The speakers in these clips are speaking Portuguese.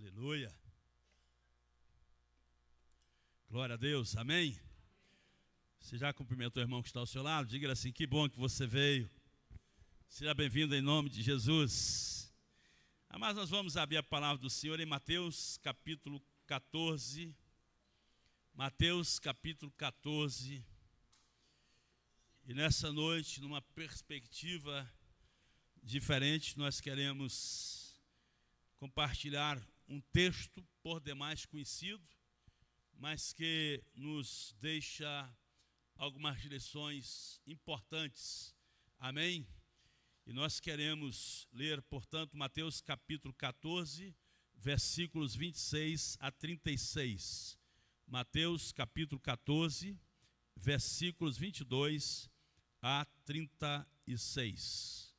Aleluia. Glória a Deus, amém? Você já cumprimentou o irmão que está ao seu lado? Diga assim, que bom que você veio. Seja bem-vindo em nome de Jesus. Mas nós vamos abrir a palavra do Senhor em Mateus capítulo 14. Mateus capítulo 14. E nessa noite, numa perspectiva diferente, nós queremos compartilhar um texto por demais conhecido, mas que nos deixa algumas lições importantes. Amém? E nós queremos ler, portanto, Mateus capítulo 14, versículos 26 a 36. Mateus capítulo 14, versículos 22 a 36.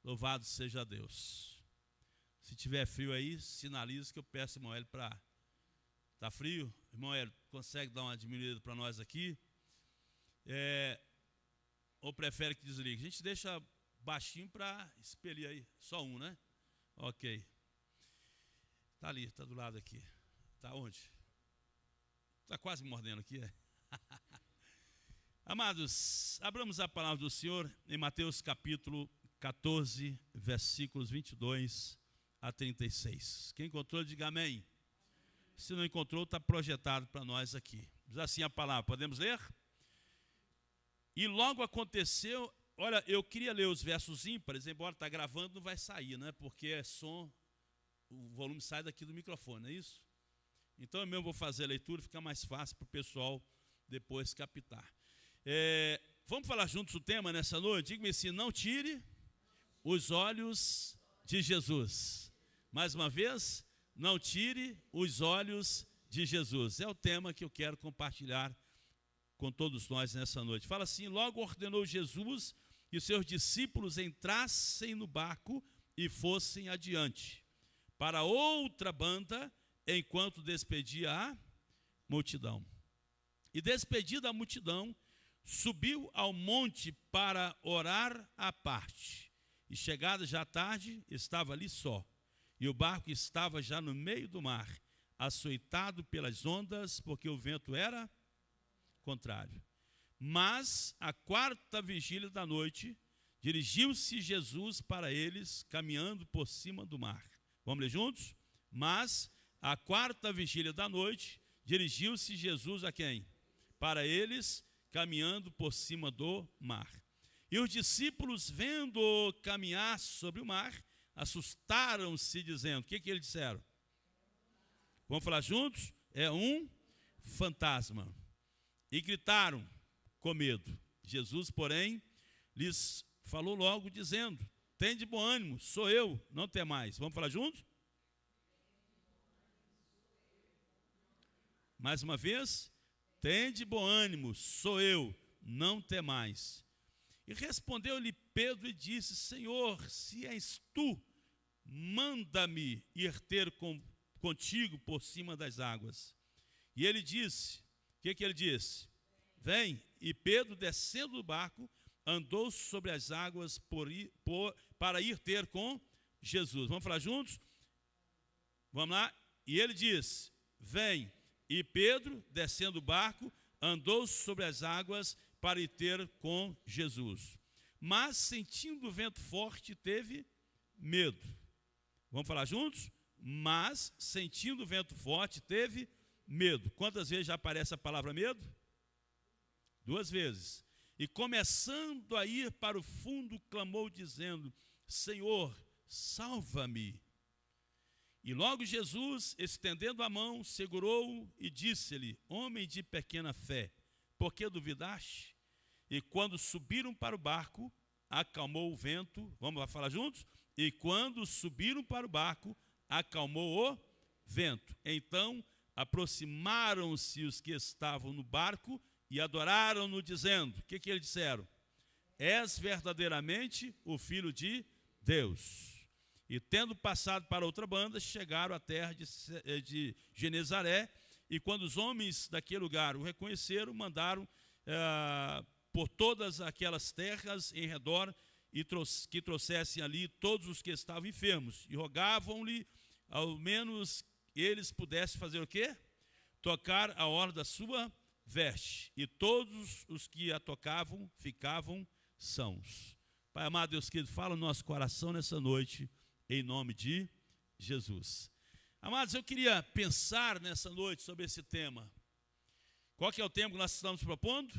Louvado seja Deus. Se tiver frio aí, sinaliza que eu peço ao irmão Hélio para... Está frio? Irmão Hélio, consegue dar uma diminuída para nós aqui? Ou prefere que desligue? A gente deixa baixinho para expelir aí. Só um, né? Ok. Está ali, está do lado aqui. Está onde? Está quase me mordendo aqui, é? Amados, abramos a palavra do Senhor em Mateus capítulo 14, versículos 22 a 36. Quem encontrou, diga amém. Se não encontrou, está projetado para nós aqui. Diz assim a palavra, podemos ler? E logo aconteceu, olha, eu queria ler os versos ímpares, embora está gravando, não vai sair, né? Porque é som, o volume sai daqui do microfone, não é isso? Então eu mesmo vou fazer a leitura, fica mais fácil para o pessoal depois captar. Vamos falar juntos o tema nessa noite? Diga-me assim, não tire os olhos de Jesus. Mais uma vez, não tire os olhos de Jesus. É o tema que eu quero compartilhar com todos nós nessa noite. Fala assim, logo ordenou Jesus que os seus discípulos entrassem no barco e fossem adiante, para outra banda, enquanto despedia a multidão. E despedida a multidão, subiu ao monte para orar à parte. E chegada já tarde, estava ali só. E o barco estava já no meio do mar, açoitado pelas ondas, porque o vento era contrário. Mas, à quarta vigília da noite, dirigiu-se Jesus para eles, caminhando por cima do mar. Vamos ler juntos? Mas, à quarta vigília da noite, dirigiu-se Jesus a quem? Para eles, caminhando por cima do mar. E os discípulos, vendo-o caminhar sobre o mar, assustaram-se, dizendo, o que eles disseram? Vamos falar juntos? É um fantasma. E gritaram com medo. Jesus, porém, lhes falou logo, dizendo, tende bom ânimo, sou eu, não temais. Vamos falar juntos? Mais uma vez, tende bom ânimo, sou eu, não temais. E respondeu-lhe Pedro e disse, Senhor, se és tu, manda-me ir ter contigo por cima das águas. E ele disse, o que ele disse? Vem. E Pedro, descendo do barco, andou sobre as águas para ir ter com Jesus. Vamos falar juntos? Vamos lá? E ele disse, vem. E Pedro, descendo do barco, andou sobre as águas para ir ter com Jesus. Mas, sentindo o vento forte, teve medo. Vamos falar juntos? Mas, sentindo o vento forte, teve medo. Quantas vezes já aparece a palavra medo? 2 vezes. E começando a ir para o fundo, clamou dizendo, Senhor, salva-me. E logo Jesus, estendendo a mão, segurou-o e disse-lhe, homem de pequena fé, por que duvidaste? E quando subiram para o barco, acalmou o vento. Vamos lá falar juntos? E quando subiram para o barco, acalmou o vento. Então aproximaram-se os que estavam no barco e adoraram-no, dizendo, o que eles disseram? És verdadeiramente o Filho de Deus. E tendo passado para outra banda, chegaram à terra de Genezaré, e quando os homens daquele lugar o reconheceram, mandaram por todas aquelas terras em redor, e que trouxessem ali todos os que estavam enfermos, e rogavam-lhe ao menos eles pudessem fazer o quê? Tocar a orla da sua veste. E todos os que a tocavam ficavam sãos. Pai amado, Deus querido, fala no nosso coração nessa noite, em nome de Jesus. Amados, eu queria pensar nessa noite sobre esse tema. Qual que é o tema que nós estamos propondo?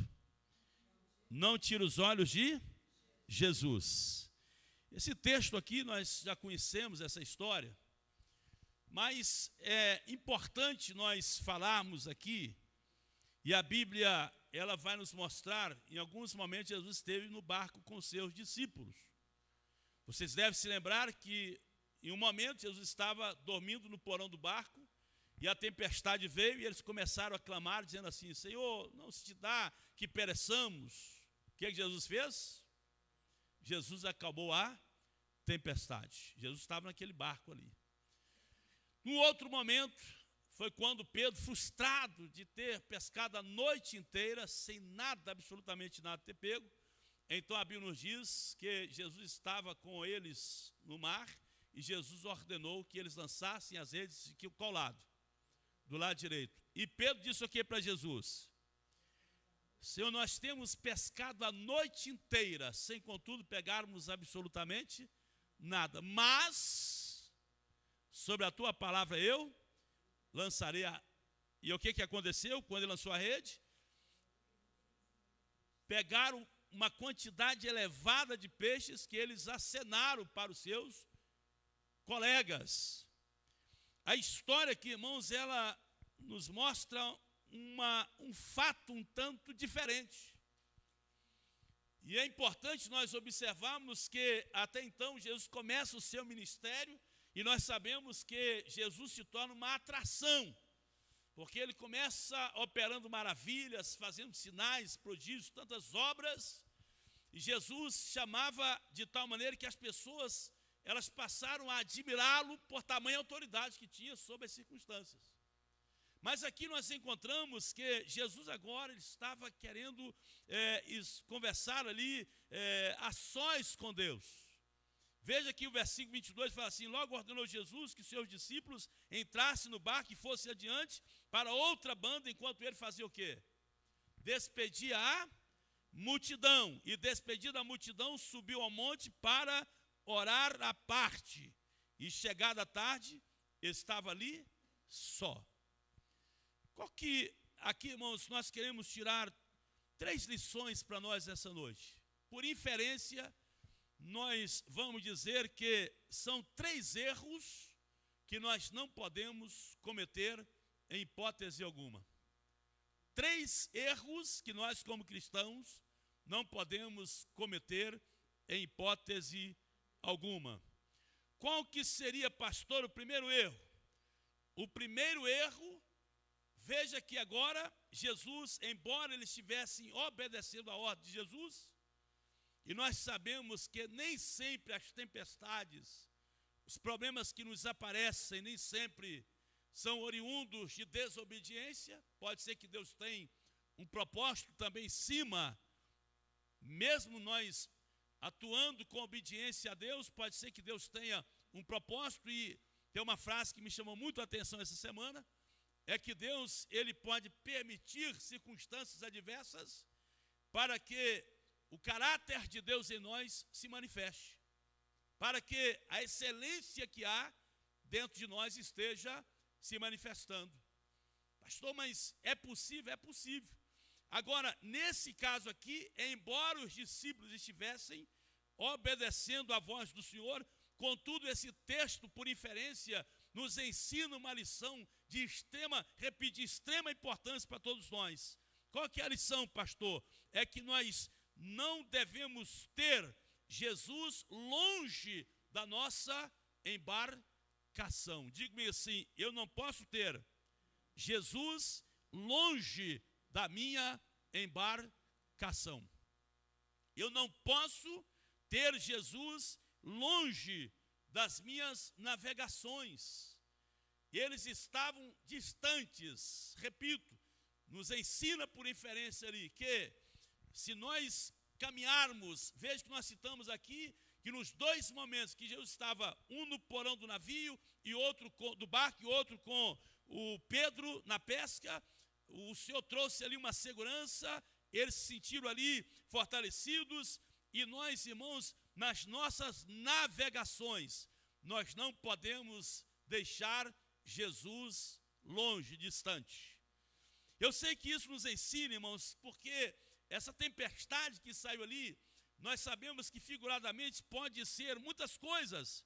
Não tira os olhos de Jesus. Esse texto aqui, nós já conhecemos essa história, mas é importante nós falarmos aqui, e a Bíblia, ela vai nos mostrar, em alguns momentos Jesus esteve no barco com seus discípulos. Vocês devem se lembrar que em um momento Jesus estava dormindo no porão do barco, e a tempestade veio, e eles começaram a clamar, dizendo assim: Senhor, não se te dá que pereçamos. O que Jesus fez? Jesus acalmou a tempestade. Jesus estava naquele barco ali. No outro momento, foi quando Pedro, frustrado de ter pescado a noite inteira, sem nada, absolutamente nada ter pego, então a Bíblia nos diz que Jesus estava com eles no mar, e Jesus ordenou que eles lançassem as redes de qual lado? Do lado direito. E Pedro disse o que para Jesus? Senhor, nós temos pescado a noite inteira, sem contudo pegarmos absolutamente nada. Mas, sobre a tua palavra eu lançarei a... E o que aconteceu quando ele lançou a rede? Pegaram uma quantidade elevada de peixes que eles acenaram para os seus colegas. A história aqui, irmãos, ela nos mostra um fato um tanto diferente. E é importante nós observarmos que até então Jesus começa o seu ministério, e nós sabemos que Jesus se torna uma atração, porque ele começa operando maravilhas, fazendo sinais, prodígios, tantas obras, e Jesus chamava de tal maneira que as pessoas, elas passaram a admirá-lo por tamanha autoridade que tinha sobre as circunstâncias. Mas aqui nós encontramos que Jesus agora ele estava querendo conversar ali a sós com Deus. Veja que o versículo 22 fala assim: logo ordenou Jesus que seus discípulos entrassem no barco e fossem adiante para outra banda, enquanto ele fazia o quê? Despedia a multidão. E despedida a multidão, subiu ao monte para orar à parte. E chegada a tarde, estava ali só. Qual que, aqui, irmãos, nós queremos tirar 3 lições para nós essa noite. Por inferência, nós vamos dizer que são 3 erros que nós não podemos cometer em hipótese alguma. 3 erros que nós, como cristãos, não podemos cometer em hipótese alguma. Qual que seria, pastor, o primeiro erro? O primeiro erro, veja que agora Jesus, embora eles estivessem obedecendo a ordem de Jesus, e nós sabemos que nem sempre as tempestades, os problemas que nos aparecem, nem sempre são oriundos de desobediência. Pode ser que Deus tenha um propósito também em cima, mesmo nós atuando com obediência a Deus, pode ser que Deus tenha um propósito. E tem uma frase que me chamou muito a atenção essa semana, é que Deus, ele pode permitir circunstâncias adversas para que o caráter de Deus em nós se manifeste, para que a excelência que há dentro de nós esteja se manifestando. Pastor, mas é possível? É possível. Agora, nesse caso aqui, embora os discípulos estivessem obedecendo à voz do Senhor, contudo, esse texto, por inferência, nos ensina uma lição de extrema importância para todos nós. Qual que é a lição, pastor? É que nós não devemos ter Jesus longe da nossa embarcação. Diga-me assim: eu não posso ter Jesus longe da minha embarcação. Eu não posso ter Jesus longe das minhas navegações. Eles estavam distantes. Repito, nos ensina por inferência ali que se nós caminharmos, veja que nós citamos aqui que nos dois momentos que Jesus estava, um no porão do navio, e outro do barco, e outro com o Pedro na pesca, o Senhor trouxe ali uma segurança, eles se sentiram ali fortalecidos, e nós, irmãos, nas nossas navegações, nós não podemos deixar Jesus longe, distante. Eu sei que isso nos ensina, irmãos, porque essa tempestade que saiu ali, nós sabemos que figuradamente pode ser muitas coisas.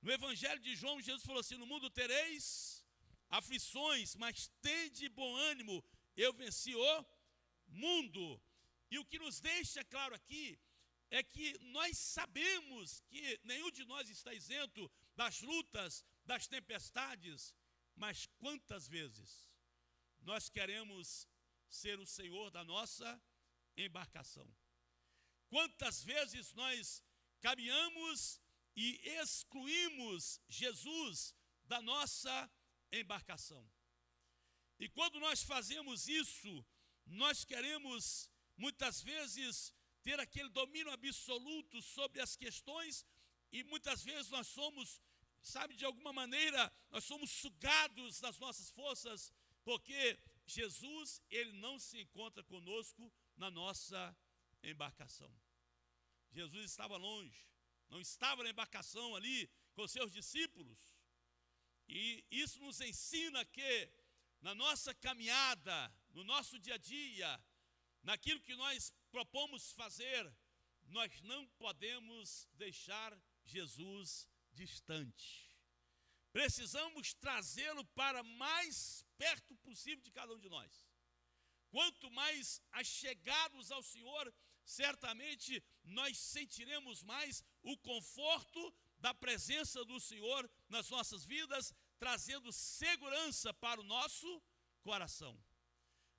No Evangelho de João, Jesus falou assim: no mundo tereis aflições, mas tende bom ânimo, eu venci o mundo. E o que nos deixa claro aqui é que nós sabemos que nenhum de nós está isento das lutas, das tempestades, mas quantas vezes nós queremos ser o Senhor da nossa embarcação? Quantas vezes nós caminhamos e excluímos Jesus da nossa embarcação? E quando nós fazemos isso, nós queremos muitas vezes ter aquele domínio absoluto sobre as questões, e muitas vezes nós somos, sabe, de alguma maneira, nós somos sugados das nossas forças, porque Jesus, ele não se encontra conosco na nossa embarcação. Jesus estava longe, não estava na embarcação ali com seus discípulos, e isso nos ensina que na nossa caminhada, no nosso dia a dia, naquilo que nós propomos fazer, nós não podemos deixar Jesus distante. Precisamos trazê-lo para mais perto possível de cada um de nós. Quanto mais achegados ao Senhor, certamente nós sentiremos mais o conforto da presença do Senhor nas nossas vidas, trazendo segurança para o nosso coração.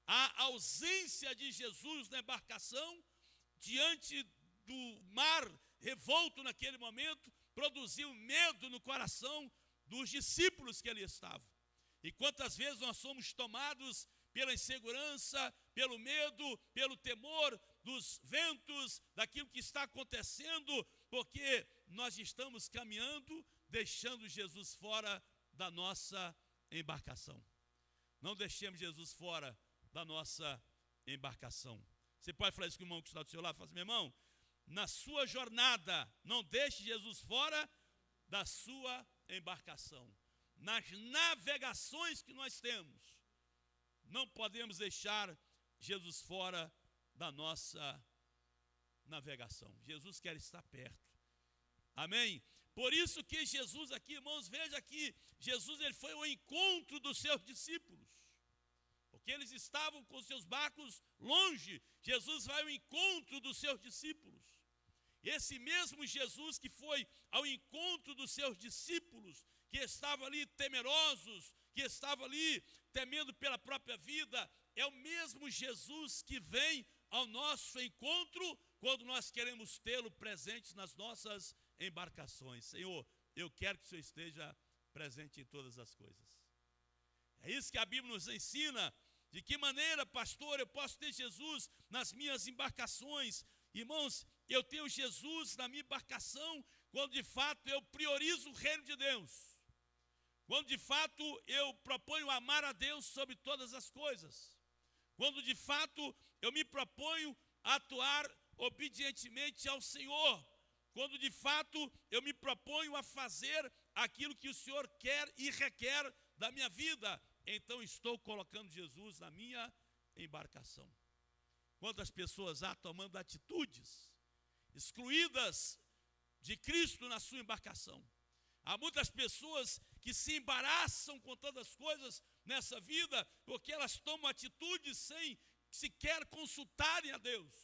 A ausência de Jesus na embarcação, diante do mar revolto naquele momento, produziu medo no coração dos discípulos que ali estavam. E quantas vezes nós somos tomados pela insegurança, pelo medo, pelo temor dos ventos, daquilo que está acontecendo, porque nós estamos caminhando, deixando Jesus fora da nossa embarcação. Não deixemos Jesus fora da nossa embarcação. Você pode falar isso com o irmão que está do seu lado, fala assim: meu irmão, na sua jornada, não deixe Jesus fora da sua embarcação. Nas navegações que nós temos, não podemos deixar Jesus fora da nossa navegação. Jesus quer estar perto. Amém? Por isso que Jesus aqui, irmãos, veja que Jesus, ele foi ao encontro dos seus discípulos, porque eles estavam com seus barcos longe. Jesus vai ao encontro dos seus discípulos. Esse mesmo Jesus que foi ao encontro dos seus discípulos, que estavam ali temerosos, que estavam ali temendo pela própria vida, é o mesmo Jesus que vem ao nosso encontro quando nós queremos tê-lo presente nas nossas embarcações. Senhor, eu quero que o Senhor esteja presente em todas as coisas. É isso que a Bíblia nos ensina. De que maneira, pastor, eu posso ter Jesus nas minhas embarcações? Irmãos, eu tenho Jesus na minha embarcação quando de fato eu priorizo o reino de Deus, quando de fato eu proponho amar a Deus sobre todas as coisas, quando de fato eu me proponho a atuar obedientemente ao Senhor, quando de fato eu me proponho a fazer aquilo que o Senhor quer e requer da minha vida, então estou colocando Jesus na minha embarcação. Quantas pessoas há tomando atitudes excluídas de Cristo na sua embarcação? Há muitas pessoas que se embaraçam com tantas coisas nessa vida, porque elas tomam atitudes sem sequer consultarem a Deus,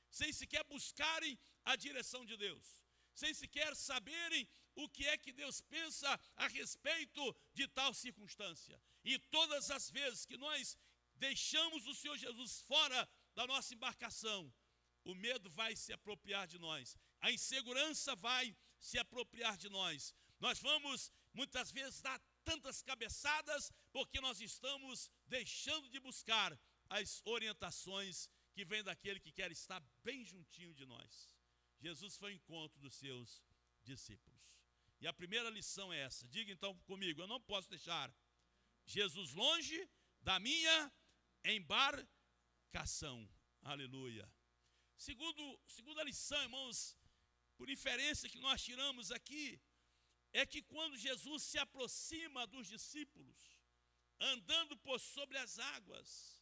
sem sequer buscarem a direção de Deus, sem sequer saberem o que é que Deus pensa a respeito de tal circunstância. E todas as vezes que nós deixamos o Senhor Jesus fora da nossa embarcação, o medo vai se apropriar de nós, a insegurança vai se apropriar de nós. Nós vamos muitas vezes dar tantas cabeçadas porque nós estamos deixando de buscar as orientações que vêm daquele que quer estar bem juntinho de nós. Jesus foi ao encontro dos seus discípulos. E a primeira lição é essa. Diga então comigo: eu não posso deixar Jesus longe da minha embarcação. Aleluia. Segunda lição, irmãos, por inferência que nós tiramos aqui, é que quando Jesus se aproxima dos discípulos, andando por sobre as águas,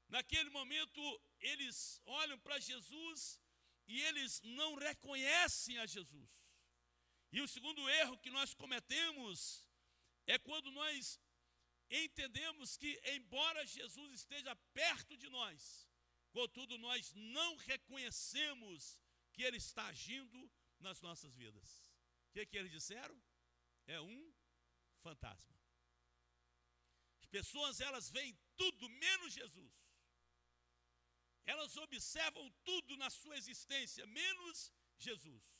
naquele momento eles olham para Jesus e eles não reconhecem a Jesus. E o segundo erro que nós cometemos é quando nós entendemos que, embora Jesus esteja perto de nós, contudo nós não reconhecemos que Ele está agindo nas nossas vidas. O que eles disseram? É um fantasma. As pessoas, elas veem tudo menos Jesus. Elas observam tudo na sua existência, menos Jesus.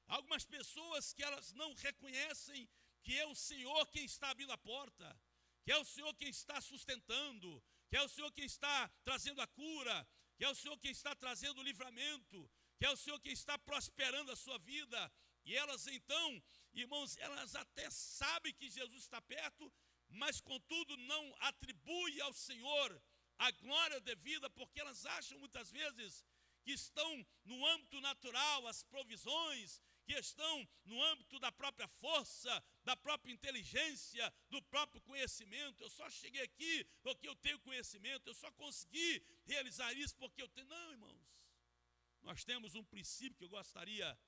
Algumas pessoas que elas não reconhecem que é o Senhor quem está abrindo a porta, que é o Senhor quem está sustentando, que é o Senhor quem está trazendo a cura, que é o Senhor quem está trazendo o livramento, que é o Senhor quem está prosperando a sua vida. E elas então, irmãos, elas até sabem que Jesus está perto, mas contudo não atribuem ao Senhor a glória devida, porque elas acham muitas vezes que estão no âmbito natural, as provisões, que estão no âmbito da própria força, da própria inteligência, do próprio conhecimento. Eu só cheguei aqui porque eu tenho conhecimento, eu só consegui realizar isso porque eu tenho. Não, irmãos, nós temos um princípio que eu gostaria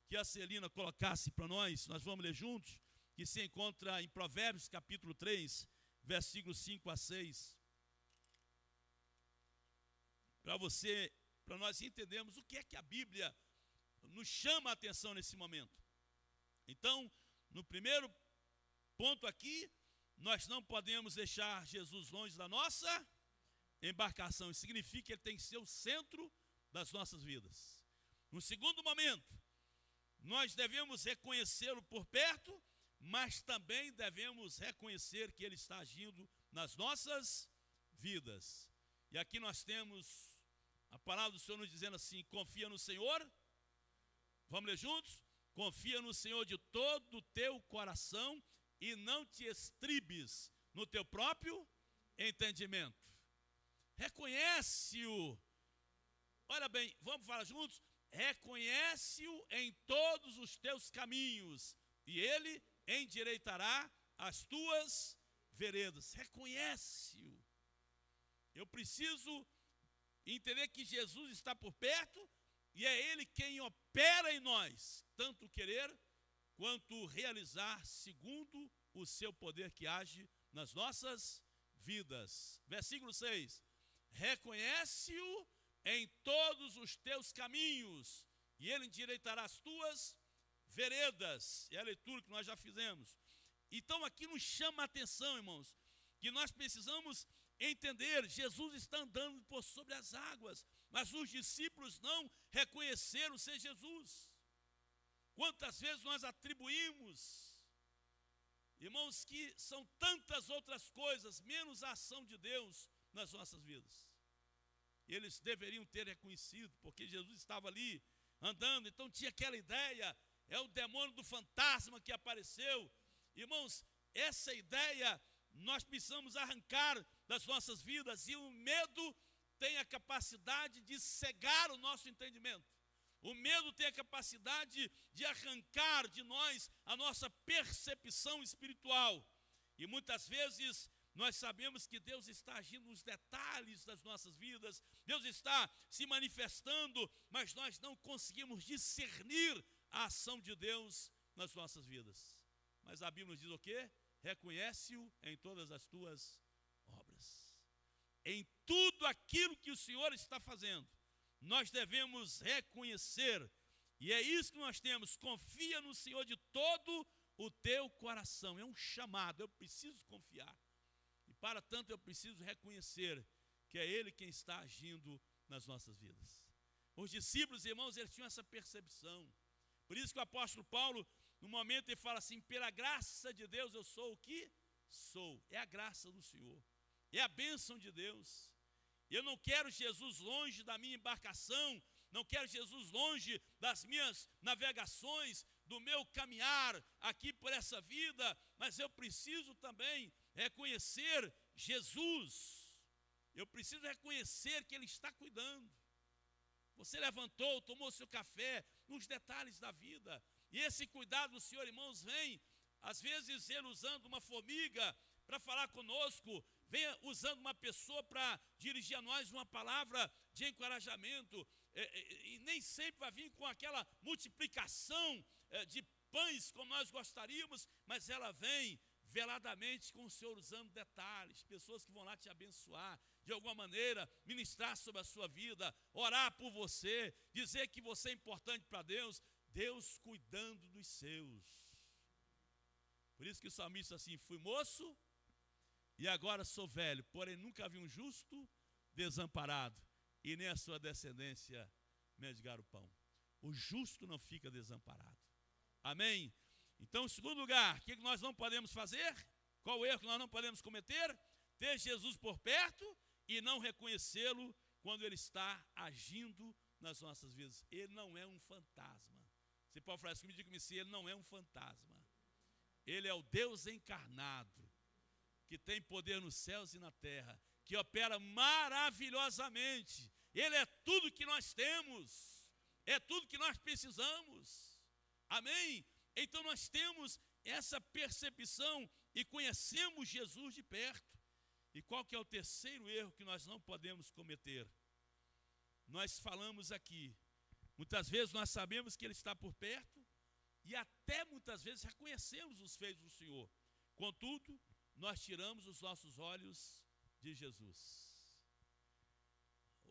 que a Celina colocasse para nós vamos ler juntos, que se encontra em Provérbios capítulo 3, versículos 5 a 6. Para nós entendermos o que é que a Bíblia nos chama a atenção nesse momento. Então, no primeiro ponto aqui, nós não podemos deixar Jesus longe da nossa embarcação. Isso significa que Ele tem que ser o centro das nossas vidas. No segundo momento, nós devemos reconhecê-lo por perto, mas também devemos reconhecer que Ele está agindo nas nossas vidas. E aqui nós temos a palavra do Senhor nos dizendo assim: confia no Senhor. Vamos ler juntos? Confia no Senhor de todo o teu coração e não te estribes no teu próprio entendimento. Reconhece-o. Olha bem, vamos falar juntos? Reconhece-o em todos os teus caminhos e Ele endireitará as tuas veredas. Reconhece-o. Eu preciso entender que Jesus está por perto e é Ele quem opera em nós, tanto querer quanto realizar segundo o seu poder que age nas nossas vidas. Versículo 6. Reconhece-o em todos os teus caminhos e Ele endireitará as tuas veredas. É a leitura que nós já fizemos. Então aqui nos chama a atenção, irmãos, que nós precisamos entender: Jesus está andando por sobre as águas, mas os discípulos não reconheceram ser Jesus. Quantas vezes nós atribuímos, irmãos, que são tantas outras coisas, menos a ação de Deus nas nossas vidas. Eles deveriam ter reconhecido, porque Jesus estava ali andando, então tinha aquela ideia, é o demônio do fantasma que apareceu. Irmãos, essa ideia nós precisamos arrancar das nossas vidas, e o medo tem a capacidade de cegar o nosso entendimento. O medo tem a capacidade de arrancar de nós a nossa percepção espiritual. E muitas vezes nós sabemos que Deus está agindo nos detalhes das nossas vidas, Deus está se manifestando, mas nós não conseguimos discernir a ação de Deus nas nossas vidas. Mas a Bíblia nos diz o quê? Reconhece-o em todas as tuas obras. Em tudo aquilo que o Senhor está fazendo, nós devemos reconhecer, e é isso que nós temos: confia no Senhor de todo o teu coração. É um chamado, eu preciso confiar. E para tanto eu preciso reconhecer que é Ele quem está agindo nas nossas vidas. Os discípulos, irmãos, eles tinham essa percepção. Por isso que o apóstolo Paulo, no momento, ele fala assim: pela graça de Deus eu sou o que sou. É a graça do Senhor, é a bênção de Deus. Eu não quero Jesus longe da minha embarcação, não quero Jesus longe das minhas navegações, do meu caminhar aqui por essa vida, mas eu preciso também reconhecer Jesus. Eu preciso reconhecer que Ele está cuidando. Você levantou, tomou seu café, nos detalhes da vida. E esse cuidado do Senhor, irmãos, vem, às vezes, Ele usando uma formiga para falar conosco, vem usando uma pessoa para dirigir a nós uma palavra de encorajamento. E nem sempre vai vir com aquela multiplicação de pães como nós gostaríamos, mas ela vem veladamente com o Senhor usando detalhes, pessoas que vão lá te abençoar, de alguma maneira ministrar sobre a sua vida, orar por você, dizer que você é importante para Deus, Deus cuidando dos seus. Por isso que o salmista assim, fui moço e agora sou velho, porém nunca vi um justo desamparado e nem a sua descendência mendigar o pão. O justo não fica desamparado. Amém? Então, em segundo lugar, o que nós não podemos fazer? Qual o erro que nós não podemos cometer? Ter Jesus por perto e não reconhecê-lo quando Ele está agindo nas nossas vidas. Ele não é um fantasma. Você pode falar isso comigo, diga-me se Ele não é um fantasma. Ele é o Deus encarnado, que tem poder nos céus e na terra, que opera maravilhosamente. Ele é tudo que nós temos, é tudo que nós precisamos. Amém? Então nós temos essa percepção e conhecemos Jesus de perto. E qual que é o terceiro erro que nós não podemos cometer? Nós falamos aqui, muitas vezes nós sabemos que Ele está por perto e até muitas vezes reconhecemos os feitos do Senhor. Contudo, nós tiramos os nossos olhos de Jesus.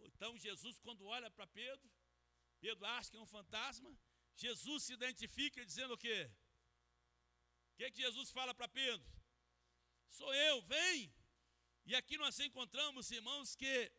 Então Jesus, quando olha para Pedro, Pedro acha que é um fantasma. Jesus se identifica dizendo o quê? O que Jesus fala para Pedro? Sou eu, vem. E aqui nós encontramos, irmãos, que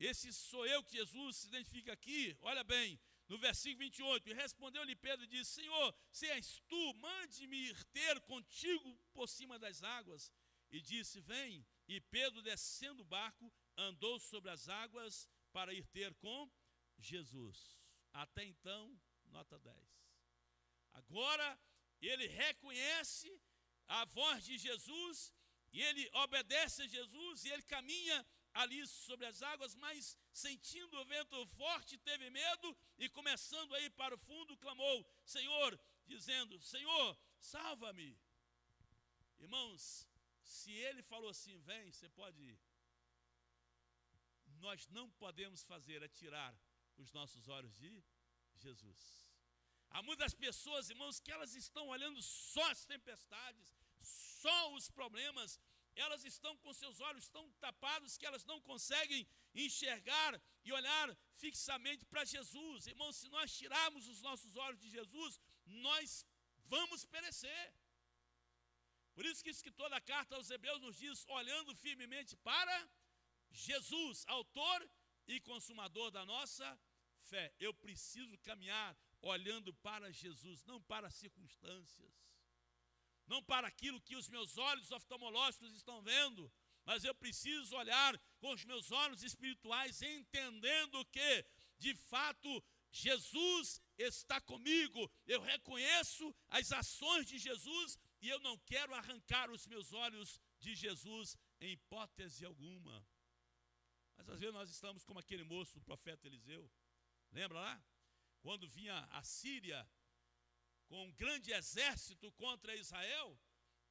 esse sou eu que Jesus se identifica aqui, olha bem, no versículo 28, e respondeu-lhe Pedro e disse, Senhor, se és tu, mande-me ir ter contigo por cima das águas. E disse, vem. E Pedro, descendo o barco, andou sobre as águas para ir ter com Jesus. Até então, nota 10. Agora, ele reconhece a voz de Jesus, e ele obedece a Jesus, e ele caminha ali sobre as águas, mas sentindo o vento forte, teve medo, e começando a ir para o fundo, clamou, Senhor, dizendo, Senhor, salva-me. Irmãos, se ele falou assim, vem, você pode ir. Nós não podemos fazer é tirar os nossos olhos de Jesus. Há muitas pessoas, irmãos, que elas estão olhando só as tempestades, só os problemas, elas estão com seus olhos tão tapados que elas não conseguem enxergar e olhar fixamente para Jesus. Irmãos, se nós tirarmos os nossos olhos de Jesus, nós vamos perecer. Por isso que o escritor da carta aos Hebreus nos diz, olhando firmemente para Jesus, autor e consumador da nossa fé. Eu preciso caminhar olhando para Jesus, não para as circunstâncias, não para aquilo que os meus olhos oftalmológicos estão vendo, mas eu preciso olhar com os meus olhos espirituais, entendendo que, de fato, Jesus está comigo. Eu reconheço as ações de Jesus e eu não quero arrancar os meus olhos de Jesus em hipótese alguma. Mas às vezes nós estamos como aquele moço do profeta Eliseu. Lembra lá? Quando vinha a Síria com um grande exército contra Israel,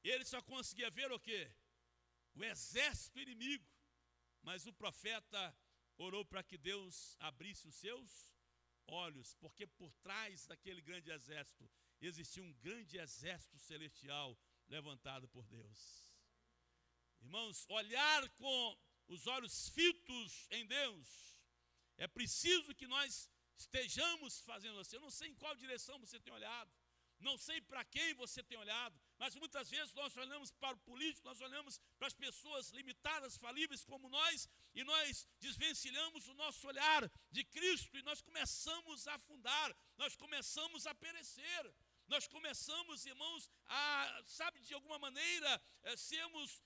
ele só conseguia ver o quê? O exército inimigo. Mas o profeta orou para que Deus abrisse os seus olhos, porque por trás daquele grande exército existia um grande exército celestial levantado por Deus. Irmãos, olhar com os olhos fitos em Deus, é preciso que nós estejamos fazendo assim. Eu não sei em qual direção você tem olhado, não sei para quem você tem olhado, mas muitas vezes nós olhamos para o político, nós olhamos para as pessoas limitadas, falíveis como nós, e nós desvencilhamos o nosso olhar de Cristo, e nós começamos a afundar, nós começamos a perecer, nós começamos, irmãos, a, sabe, de alguma maneira, sermos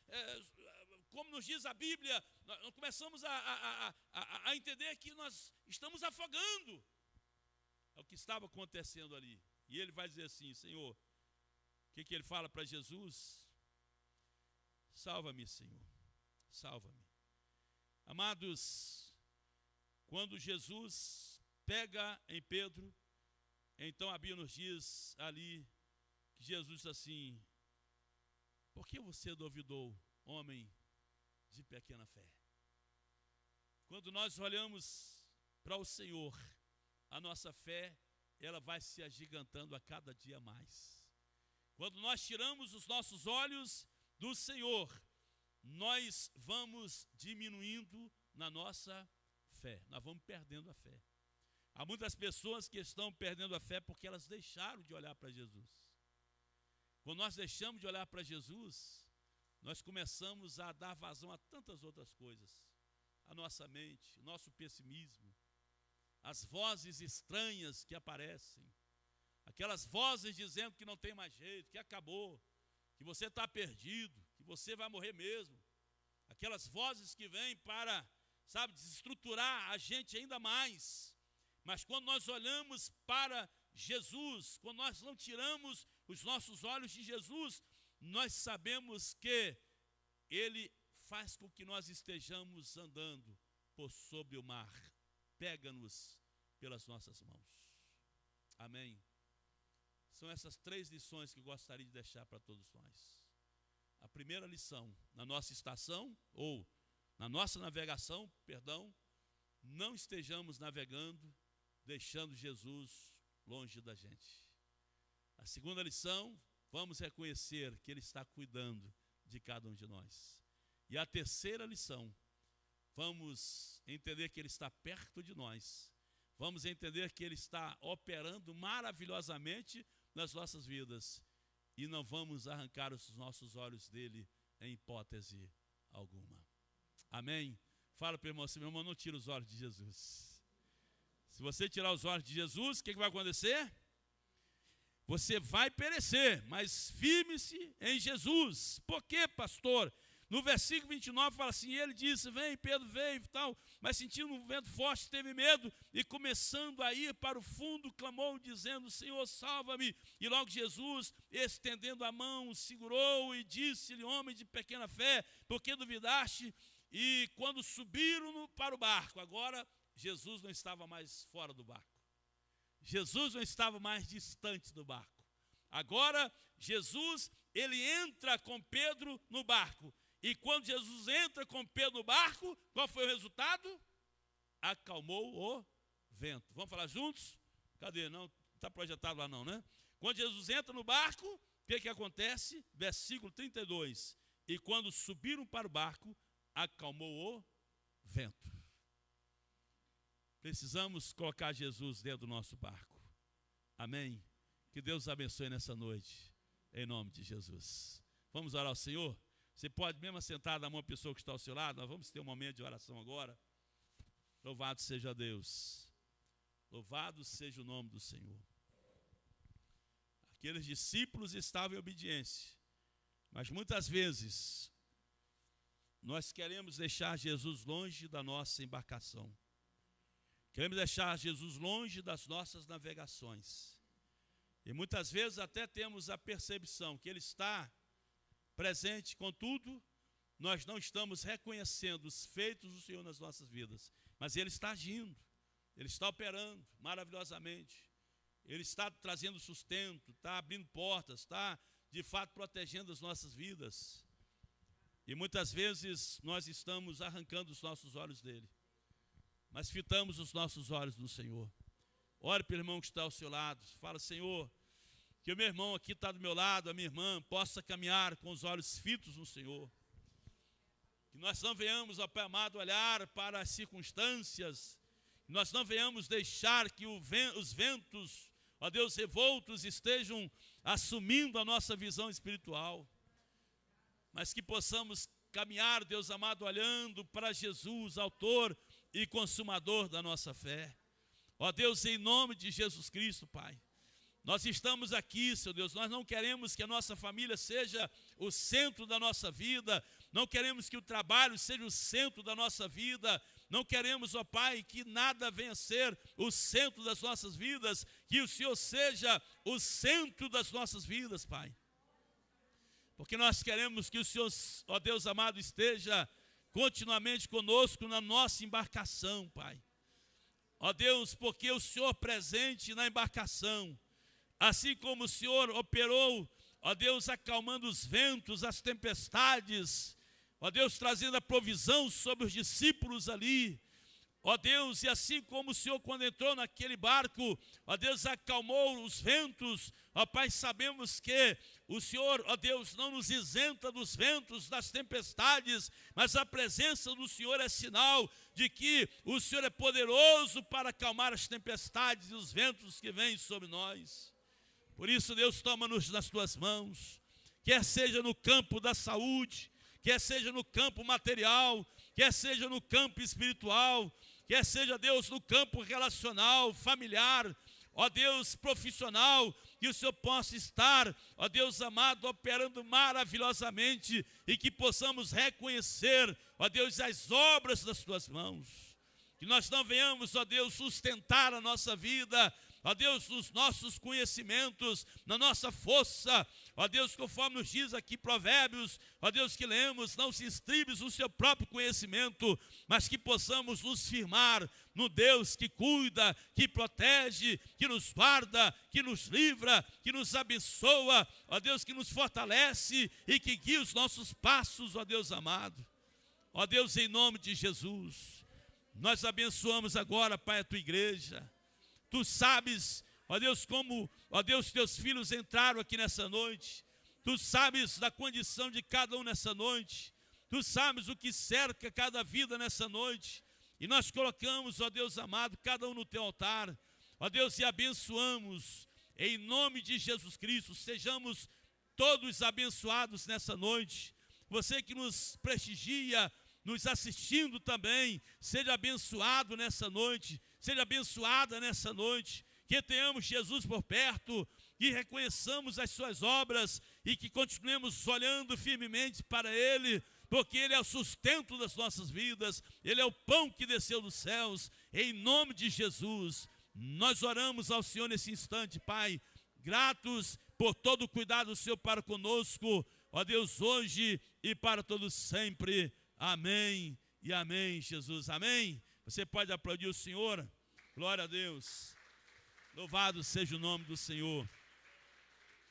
como nos diz a Bíblia, nós começamos a entender que nós estamos afogando. É o que estava acontecendo ali. E ele vai dizer assim: Senhor, o que ele fala para Jesus? Salva-me, Senhor, salva-me. Amados, quando Jesus pega em Pedro, então a Bíblia nos diz ali que Jesus diz assim: por que você duvidou, homem de pequena fé? Quando nós olhamos para o Senhor, a nossa fé, ela vai se agigantando a cada dia mais. Quando nós tiramos os nossos olhos do Senhor, nós vamos diminuindo na nossa fé, nós vamos perdendo a fé. Há muitas pessoas que estão perdendo a fé porque elas deixaram de olhar para Jesus. Quando nós deixamos de olhar para Jesus, nós começamos a dar vazão a tantas outras coisas. A nossa mente, o nosso pessimismo, as vozes estranhas que aparecem, aquelas vozes dizendo que não tem mais jeito, que acabou, que você está perdido, que você vai morrer mesmo. Aquelas vozes que vêm para, desestruturar a gente ainda mais. Mas quando nós olhamos para Jesus, quando nós não tiramos os nossos olhos de Jesus, nós sabemos que Ele faz com que nós estejamos andando por sobre o mar. Pega-nos pelas nossas mãos. Amém? São essas 3 lições que eu gostaria de deixar para todos nós. A primeira lição, na nossa estação, ou na nossa navegação, não estejamos navegando deixando Jesus longe da gente. A segunda lição, vamos reconhecer que Ele está cuidando de cada um de nós. E a terceira lição, vamos entender que Ele está perto de nós. Vamos entender que Ele está operando maravilhosamente nas nossas vidas. E não vamos arrancar os nossos olhos dele em hipótese alguma. Amém? Fala para o irmão assim: meu irmão, não tira os olhos de Jesus. Se você tirar os olhos de Jesus, o que vai acontecer? Você vai perecer, mas firme-se em Jesus. Por quê, pastor? No versículo 29 fala assim: ele disse, vem, Pedro veio e tal, mas sentindo um vento forte, teve medo, e começando a ir para o fundo, clamou, dizendo, Senhor, salva-me. E logo Jesus, estendendo a mão, segurou e disse-lhe, homem de pequena fé, por que duvidaste? E quando subiram para o barco, agora Jesus não estava mais fora do barco. Jesus não estava mais distante do barco. Agora, Jesus, ele entra com Pedro no barco. E quando Jesus entra com Pedro no barco, qual foi o resultado? Acalmou o vento. Vamos falar juntos? Cadê? Não está projetado lá não, né? Quando Jesus entra no barco, o que acontece? Versículo 32. E quando subiram para o barco, acalmou o vento. Precisamos colocar Jesus dentro do nosso barco. Amém? Que Deus abençoe nessa noite, em nome de Jesus. Vamos orar ao Senhor? Você pode mesmo assentar na mão a pessoa que está ao seu lado. Nós vamos ter um momento de oração agora. Louvado seja Deus. Louvado seja o nome do Senhor. Aqueles discípulos estavam em obediência. Mas muitas vezes, nós queremos deixar Jesus longe da nossa embarcação. Queremos deixar Jesus longe das nossas navegações. E muitas vezes até temos a percepção que Ele está presente, contudo, nós não estamos reconhecendo os feitos do Senhor nas nossas vidas. Mas Ele está agindo, Ele está operando maravilhosamente. Ele está trazendo sustento, está abrindo portas, está de fato protegendo as nossas vidas. E muitas vezes nós estamos arrancando os nossos olhos dele. Mas fitamos os nossos olhos no Senhor. Ore pelo irmão que está ao seu lado. Fala, Senhor, que o meu irmão aqui está do meu lado, a minha irmã, possa caminhar com os olhos fitos no Senhor. Que nós não venhamos, ó Pai amado, olhar para as circunstâncias. Que nós não venhamos deixar que os ventos, ó Deus, revoltos estejam assumindo a nossa visão espiritual. Mas que possamos caminhar, Deus amado, olhando para Jesus, autor e consumador da nossa fé. Ó Deus, em nome de Jesus Cristo, Pai, nós estamos aqui, Senhor Deus, nós não queremos que a nossa família seja o centro da nossa vida, não queremos que o trabalho seja o centro da nossa vida, não queremos, ó Pai, que nada venha a ser o centro das nossas vidas, que o Senhor seja o centro das nossas vidas, Pai. Porque nós queremos que o Senhor, ó Deus amado, esteja continuamente conosco na nossa embarcação, Pai. Ó Deus, porque o Senhor presente na embarcação, assim como o Senhor operou, ó Deus, acalmando os ventos, as tempestades, ó Deus, trazendo a provisão sobre os discípulos ali, ó Deus, e assim como o Senhor, quando entrou naquele barco, ó Deus, acalmou os ventos, ó Pai, sabemos que o Senhor, ó Deus, não nos isenta dos ventos, das tempestades, mas a presença do Senhor é sinal de que o Senhor é poderoso para acalmar as tempestades e os ventos que vêm sobre nós. Por isso, Deus, toma-nos nas tuas mãos, quer seja no campo da saúde, quer seja no campo material, quer seja no campo espiritual, quer seja, Deus, no campo relacional, familiar, ó Deus, profissional, que o Senhor possa estar, ó Deus amado, operando maravilhosamente e que possamos reconhecer, ó Deus, as obras das tuas mãos. Que nós não venhamos, ó Deus, sustentar a nossa vida, ó Deus, nos nossos conhecimentos, na nossa força, ó Deus, conforme nos diz aqui Provérbios, ó Deus, que lemos, não se estribes no seu próprio conhecimento, mas que possamos nos firmar no Deus que cuida, que protege, que nos guarda, que nos livra, que nos abençoa, ó Deus, que nos fortalece e que guia os nossos passos, ó Deus amado. Ó Deus, em nome de Jesus, nós abençoamos agora, Pai, a tua igreja. Tu sabes, ó Deus, como, ó Deus, teus filhos entraram aqui nessa noite. Tu sabes da condição de cada um nessa noite. Tu sabes o que cerca cada vida nessa noite. E nós colocamos, ó Deus amado, cada um no teu altar. Ó Deus, e abençoamos, em nome de Jesus Cristo, sejamos todos abençoados nessa noite. Você que nos prestigia, nos assistindo também, seja abençoado nessa noite. Seja abençoada nessa noite, que tenhamos Jesus por perto, que reconheçamos as suas obras e que continuemos olhando firmemente para Ele, porque Ele é o sustento das nossas vidas, Ele é o pão que desceu dos céus. Em nome de Jesus, nós oramos ao Senhor nesse instante, Pai, gratos por todo o cuidado do Senhor para conosco, ó Deus, hoje e para todos sempre. Amém e amém, Jesus, amém. Você pode aplaudir o Senhor? Glória a Deus. Louvado seja o nome do Senhor.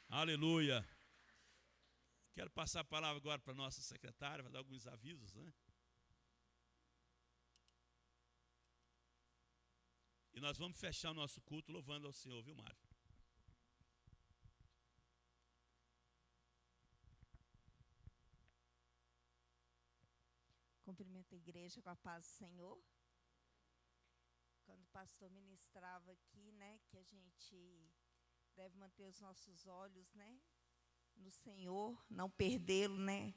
Aleluia. Quero passar a palavra agora para a nossa secretária, vai dar alguns avisos, né? E nós vamos fechar o nosso culto louvando ao Senhor, viu, Mário? Cumprimento a igreja com a paz do Senhor. Quando o pastor ministrava aqui, né, que a gente deve manter os nossos olhos, né, no Senhor, não perdê-lo, né,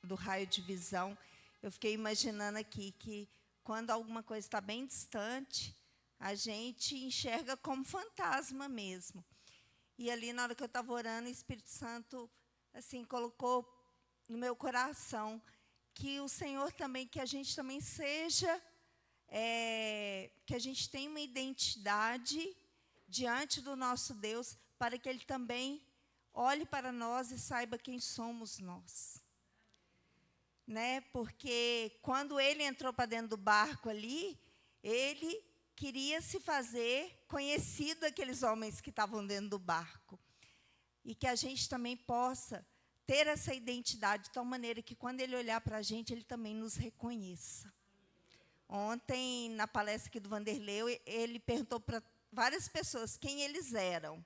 do raio de visão. Eu fiquei imaginando aqui que quando alguma coisa está bem distante, a gente enxerga como fantasma mesmo. E ali, na hora que eu estava orando, o Espírito Santo, assim, colocou no meu coração que o Senhor também, que a gente também seja, que a gente tenha uma identidade diante do nosso Deus, para que Ele também olhe para nós e saiba quem somos nós. Né? Porque quando Ele entrou para dentro do barco ali, Ele queria se fazer conhecido daqueles homens que estavam dentro do barco. E que a gente também possa ter essa identidade de tal maneira que quando Ele olhar para a gente, Ele também nos reconheça. Ontem, na palestra aqui do Vanderlei, ele perguntou para várias pessoas quem eles eram.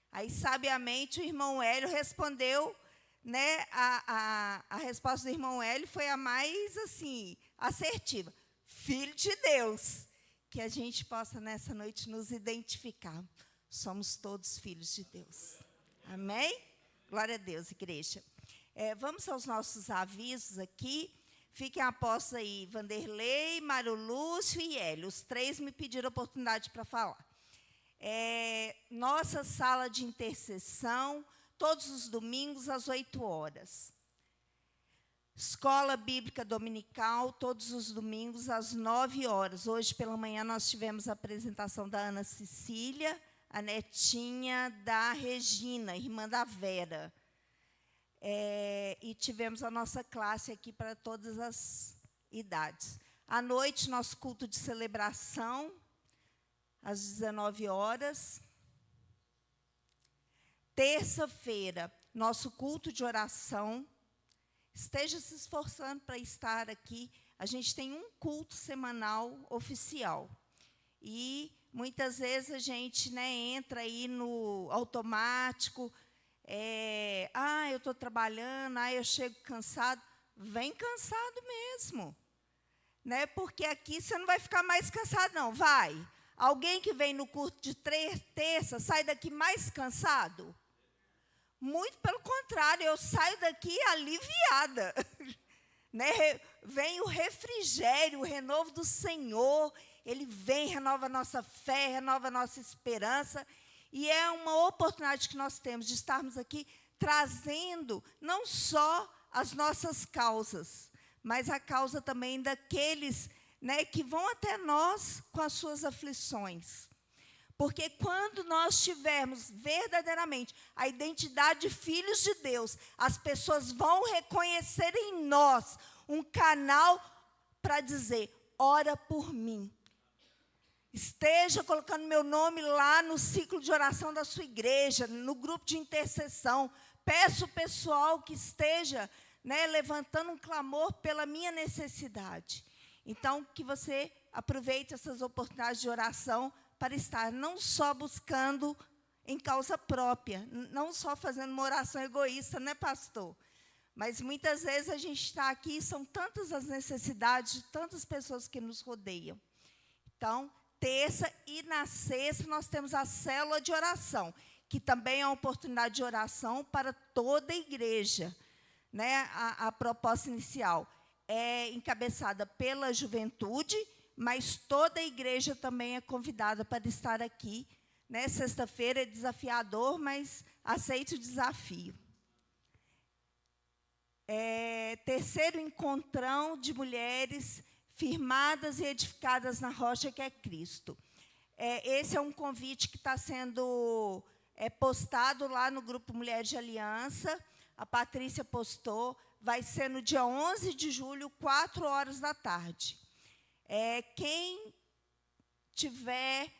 Aí, sabiamente, o irmão Hélio respondeu, né, a resposta do irmão Hélio foi a mais, assim, assertiva. Filho de Deus. Que a gente possa, nessa noite, nos identificar. Somos todos filhos de Deus. Amém? Glória a Deus, igreja. Vamos aos nossos avisos aqui. Fiquem apostos aí, Vanderlei, Mário Lúcio e Hélio. Os três me pediram oportunidade para falar. Nossa sala de intercessão todos os domingos, às 8 horas. Escola Bíblica Dominical, todos os domingos, às 9 horas. Hoje, pela manhã, nós tivemos a apresentação da Ana Cecília, a netinha da Regina, irmã da Vera. E tivemos a nossa classe aqui para todas as idades. À noite, nosso culto de celebração, às 19 horas. Terça-feira, nosso culto de oração. Esteja se esforçando para estar aqui. A gente tem um culto semanal oficial. E muitas vezes a gente, né, entra aí no automático. Eu estou trabalhando, eu chego cansado. Vem cansado mesmo. Né? Porque aqui você não vai ficar mais cansado, não. Vai. Alguém que vem no culto de terça sai daqui mais cansado? Muito pelo contrário, eu saio daqui aliviada. Né? Vem o refrigério, o renovo do Senhor. Ele vem, renova a nossa fé, renova a nossa esperança. E é uma oportunidade que nós temos de estarmos aqui trazendo não só as nossas causas, mas a causa também daqueles, né, que vão até nós com as suas aflições. Porque quando nós tivermos verdadeiramente a identidade de filhos de Deus, as pessoas vão reconhecer em nós um canal para dizer: ora por mim. Esteja colocando meu nome lá no ciclo de oração da sua igreja, no grupo de intercessão. Peço ao pessoal que esteja, né, levantando um clamor pela minha necessidade. Então, que você aproveite essas oportunidades de oração para estar não só buscando em causa própria, não só fazendo uma oração egoísta, né, pastor? Mas muitas vezes a gente está aqui e são tantas as necessidades de tantas pessoas que nos rodeiam. Então, terça e na sexta nós temos a célula de oração, que também é uma oportunidade de oração para toda a igreja. Né? A proposta inicial é encabeçada pela juventude, mas toda a igreja também é convidada para estar aqui. Né? Sexta-feira é desafiador, mas aceite o desafio. Terceiro encontrão de mulheres firmadas e edificadas na rocha que é Cristo. Esse é um convite que está sendo postado lá no Grupo Mulheres de Aliança. A Patrícia postou. Vai ser no dia 11 de julho, 4 horas da tarde. Quem tiver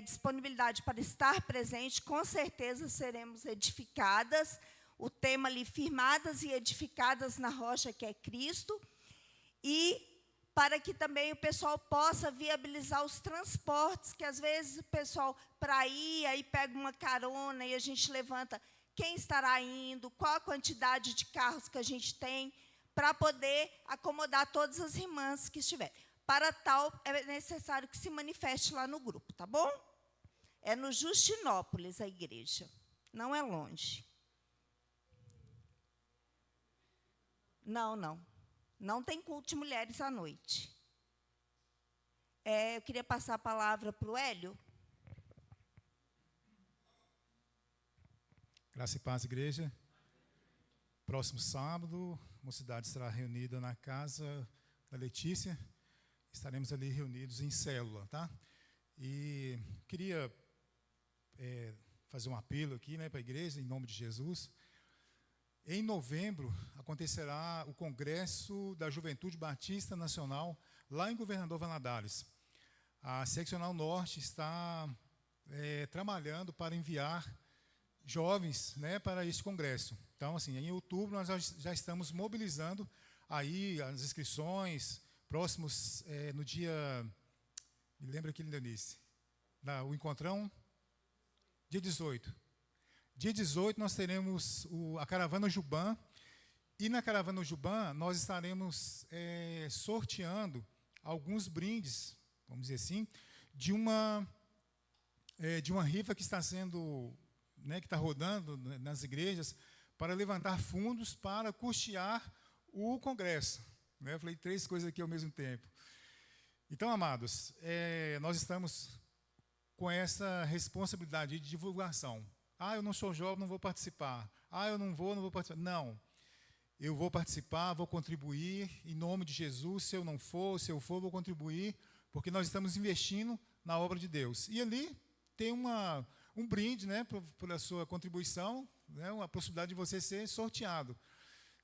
disponibilidade para estar presente, com certeza seremos edificadas. O tema ali, firmadas e edificadas na rocha que é Cristo. E para que também o pessoal possa viabilizar os transportes, que às vezes o pessoal, para ir, aí pega uma carona e a gente levanta quem estará indo, qual a quantidade de carros que a gente tem, para poder acomodar todas as irmãs que estiverem. Para tal, é necessário que se manifeste lá no grupo, tá bom? É no Justinópolis, a igreja. Não é longe. Não, não. Não tem culto de mulheres à noite. Eu queria passar a palavra para o Hélio. Graça e paz, igreja. Próximo sábado, a mocidade estará reunida na casa da Letícia. Estaremos ali reunidos em célula, tá? E queria fazer um apelo aqui, né, para a igreja, em nome de Jesus. Em novembro, acontecerá o Congresso da Juventude Batista Nacional, lá em Governador Valadares. A Seccional Norte está trabalhando para enviar jovens, né, para esse congresso. Então, assim, em outubro, nós já estamos mobilizando aí as inscrições, próximos, no dia... Me lembra aqui, Leonice? O encontrão? Dia 18. Dia 18, nós teremos a Caravana Jubã. E na Caravana Jubã, nós estaremos sorteando alguns brindes, vamos dizer assim, de uma rifa que está sendo... que está rodando nas igrejas, para levantar fundos para custear o congresso. Eu falei 3 coisas aqui ao mesmo tempo. Então, amados, nós estamos com essa responsabilidade de divulgação. Ah, eu não sou jovem, não vou participar. Ah, eu não vou participar. Não. Eu vou participar, vou contribuir, em nome de Jesus. Se eu não for, se eu for, vou contribuir, porque nós estamos investindo na obra de Deus. E ali tem um brinde, né, pela sua contribuição, né, uma possibilidade de você ser sorteado.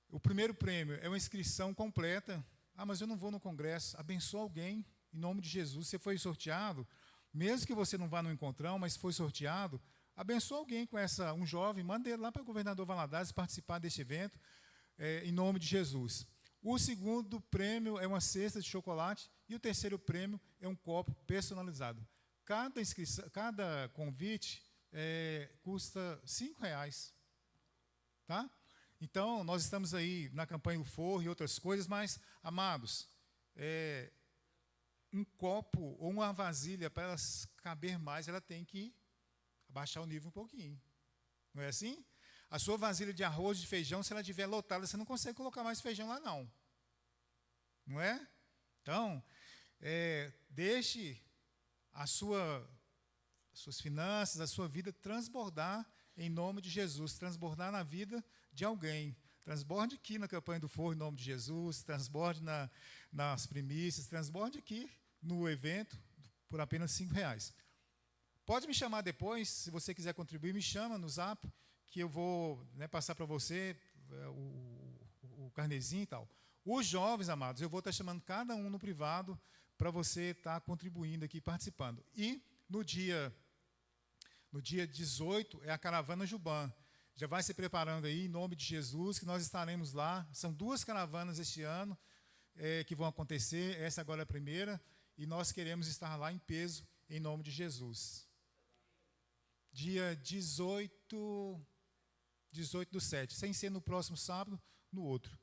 O primeiro prêmio é uma inscrição completa. Ah, mas eu não vou no congresso. Abençoa alguém, em nome de Jesus. Você foi sorteado, mesmo que você não vá no encontrão, mas foi sorteado, abençoa alguém com um jovem, manda ele lá para o governador Valadares participar deste evento, em nome de Jesus. O segundo prêmio é uma cesta de chocolate e o terceiro prêmio é um copo personalizado. Cada convite custa R$5, tá? Então, nós estamos aí na campanha do Forro e outras coisas, mas, amados, um copo ou uma vasilha, para elas caber mais, ela tem que abaixar o nível um pouquinho. Não é assim? A sua vasilha de arroz, de feijão, se ela estiver lotada, você não consegue colocar mais feijão lá, não. Não é? Então, deixe as suas finanças, a sua vida transbordar em nome de Jesus, transbordar na vida de alguém. Transborde aqui na campanha do Forro em nome de Jesus, transborde nas primícias, transborde aqui no evento por apenas R$5. Pode me chamar depois, se você quiser contribuir, me chama no Zap, que eu vou, né, passar para você o carnezinho e tal. Os jovens, amados, eu vou estar chamando cada um no privado para você estar contribuindo aqui, participando. E no dia 18 é a Caravana Jubã. Já vai se preparando aí, em nome de Jesus, que nós estaremos lá. São 2 caravanas este ano que vão acontecer, essa agora é a primeira, e nós queremos estar lá em peso, em nome de Jesus. Dia 18 do 7, sem ser no próximo sábado, no outro.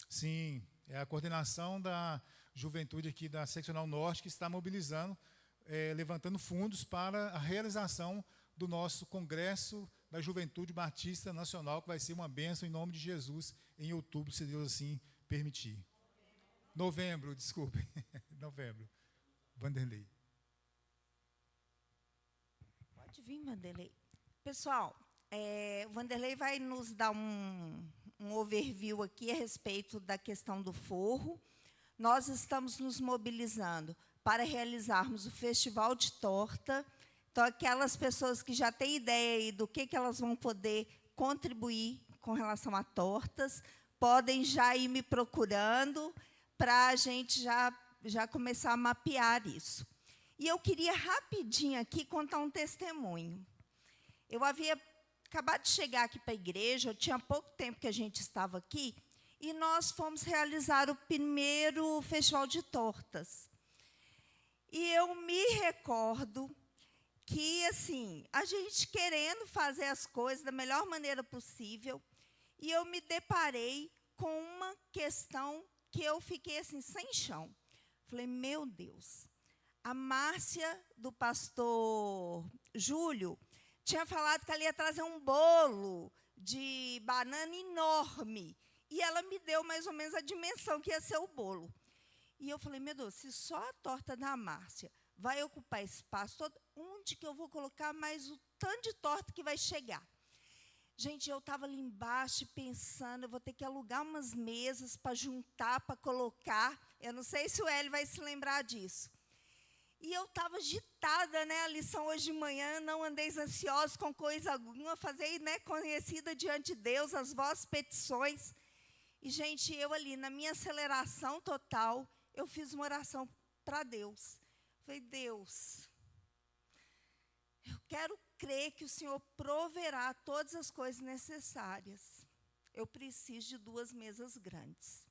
Sim, é a coordenação da juventude aqui da Seccional Norte que está mobilizando, levantando fundos para a realização do nosso Congresso da Juventude Batista Nacional, que vai ser uma bênção em nome de Jesus, em outubro, se Deus assim permitir. Novembro, desculpe. Novembro. Vanderlei. Pode vir, Vanderlei. Pessoal, o Vanderlei vai nos dar um overview aqui a respeito da questão do forro. Nós estamos nos mobilizando para realizarmos o Festival de Torta. Então, aquelas pessoas que já têm ideia aí do que elas vão poder contribuir com relação a tortas, podem já ir me procurando para a gente já começar a mapear isso. E eu queria rapidinho aqui contar um testemunho. Eu havia acabado de chegar aqui para a igreja, tinha pouco tempo que a gente estava aqui, e nós fomos realizar o primeiro festival de tortas. E eu me recordo que, assim, a gente querendo fazer as coisas da melhor maneira possível, e eu me deparei com uma questão que eu fiquei assim, sem chão. Falei, meu Deus, a Márcia, do pastor Júlio, tinha falado que ela ia trazer um bolo de banana enorme, e ela me deu mais ou menos a dimensão que ia ser o bolo. E eu falei, meu Deus, se só a torta da Márcia vai ocupar espaço todo, onde que eu vou colocar mais o tanto de torta que vai chegar? Gente, eu estava ali embaixo pensando, eu vou ter que alugar umas mesas para juntar, para colocar. Eu não sei se o Hélio vai se lembrar disso. E eu estava agitada, né? A lição hoje de manhã, não andeis ansiosos com coisa alguma, fazei, né, conhecida diante de Deus as vossas petições. E, gente, eu ali, na minha aceleração total, eu fiz uma oração para Deus. Falei, Deus, eu quero crer que o Senhor proverá todas as coisas necessárias. Eu preciso de 2 mesas grandes.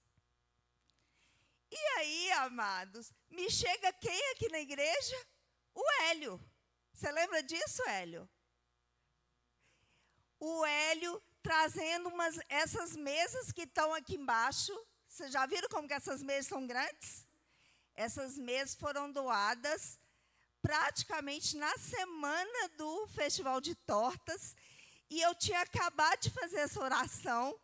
E aí, amados, me chega quem aqui na igreja? O Hélio. Você lembra disso, Hélio? O Hélio trazendo essas mesas que estão aqui embaixo. Vocês já viram como que essas mesas são grandes? Essas mesas foram doadas praticamente na semana do Festival de Tortas. E eu tinha acabado de fazer essa oração.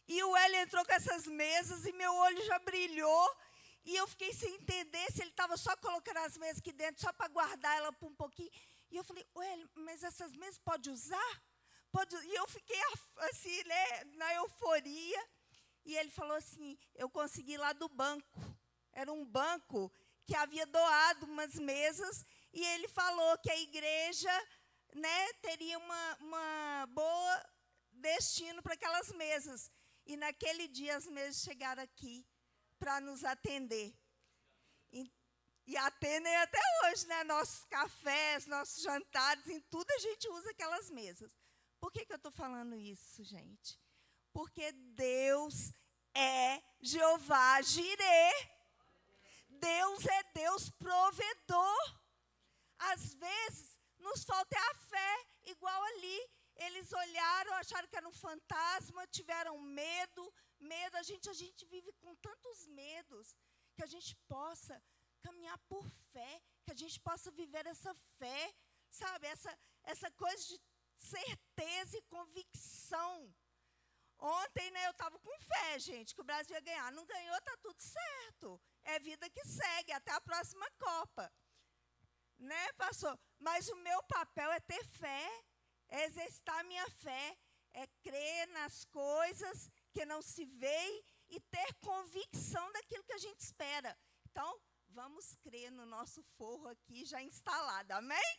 E o Hélio entrou com essas mesas e meu olho já brilhou. E eu fiquei sem entender se ele estava só colocando as mesas aqui dentro, só para guardar ela por um pouquinho. E eu falei, ué, mas essas mesas pode usar? Pode. E eu fiquei assim, né, na euforia. E ele falou assim, eu consegui lá do banco. Era um banco que havia doado umas mesas. E ele falou que a igreja, né, teria uma boa destino para aquelas mesas. E naquele dia as mesas chegaram aqui para nos atender. E atendem até hoje, né? Nossos cafés, nossos jantares, em tudo a gente usa aquelas mesas. Por que eu estou falando isso, gente? Porque Deus é Jeová Jirê. Deus é Deus provedor. Às vezes, nos falta a fé, igual ali. Eles olharam, acharam que era um fantasma, tiveram medo. A gente vive com tantos medos, que a gente possa caminhar por fé, que a gente possa viver essa fé, sabe? Essa coisa de certeza e convicção. Ontem, né, eu estava com fé, gente, que o Brasil ia ganhar. Não ganhou, está tudo certo. É vida que segue, até a próxima Copa. Né, pastor? Mas o meu papel é ter fé, é exercitar a minha fé, é crer nas coisas que não se veem e ter convicção daquilo que a gente espera. Então, vamos crer no nosso forro aqui já instalado, amém?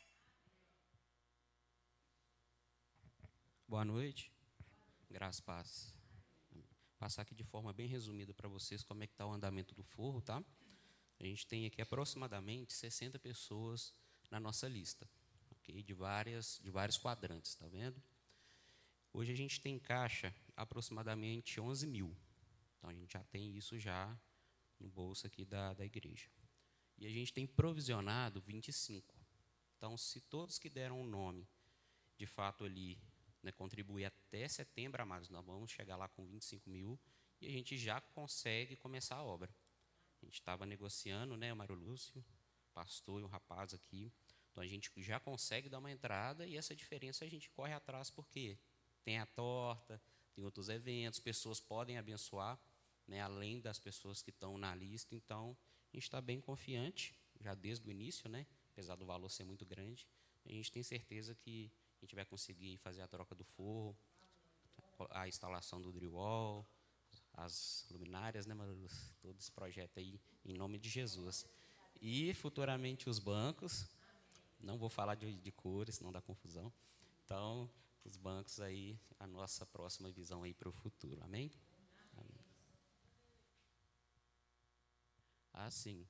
Boa noite, graças e paz. Passar aqui de forma bem resumida para vocês como é que está o andamento do forro, tá? A gente tem aqui aproximadamente 60 pessoas na nossa lista, ok? De vários quadrantes, tá vendo? Hoje a gente tem em caixa aproximadamente 11 mil. Então, a gente já tem isso já no bolso aqui da igreja. E a gente tem provisionado 25. Então, se todos que deram o nome, de fato, ali, né, contribuir até setembro, amados, nós vamos chegar lá com 25 mil e a gente já consegue começar a obra. A gente estava negociando, né, o Mário Lúcio, o pastor e o rapaz aqui. Então, a gente já consegue dar uma entrada e essa diferença a gente corre atrás porque tem a torta, tem outros eventos, pessoas podem abençoar, né, além das pessoas que estão na lista. Então, a gente está bem confiante, já desde o início, né, apesar do valor ser muito grande. A gente tem certeza que a gente vai conseguir fazer a troca do forro, a instalação do drywall, as luminárias, né, todo esse projeto aí, em nome de Jesus. E, futuramente, os bancos. Não vou falar de cores, senão dá confusão. Então, os bancos aí, a nossa próxima visão aí para o futuro. Amém? Amém. Assim,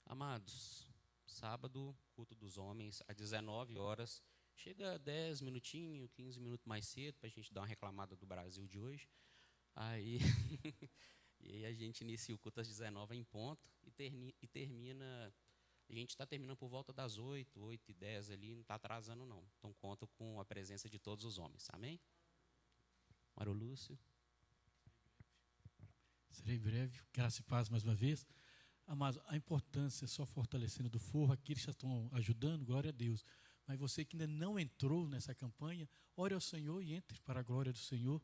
amados, sábado, culto dos homens, às 19 horas. Chega 10 minutinhos, 15 minutos mais cedo, para a gente dar uma reclamada do Brasil de hoje. Aí, e aí a gente inicia o culto às 19 em ponto e termina. A gente está terminando por volta das 8h10 ali, não está atrasando não. Então conta com a presença de todos os homens. Amém? Mário Lúcio. Serei breve, graça e paz mais uma vez. Mas a importância, só fortalecendo do forro, aqueles que já estão ajudando, glória a Deus. Mas você que ainda não entrou nessa campanha, ore ao Senhor e entre para a glória do Senhor.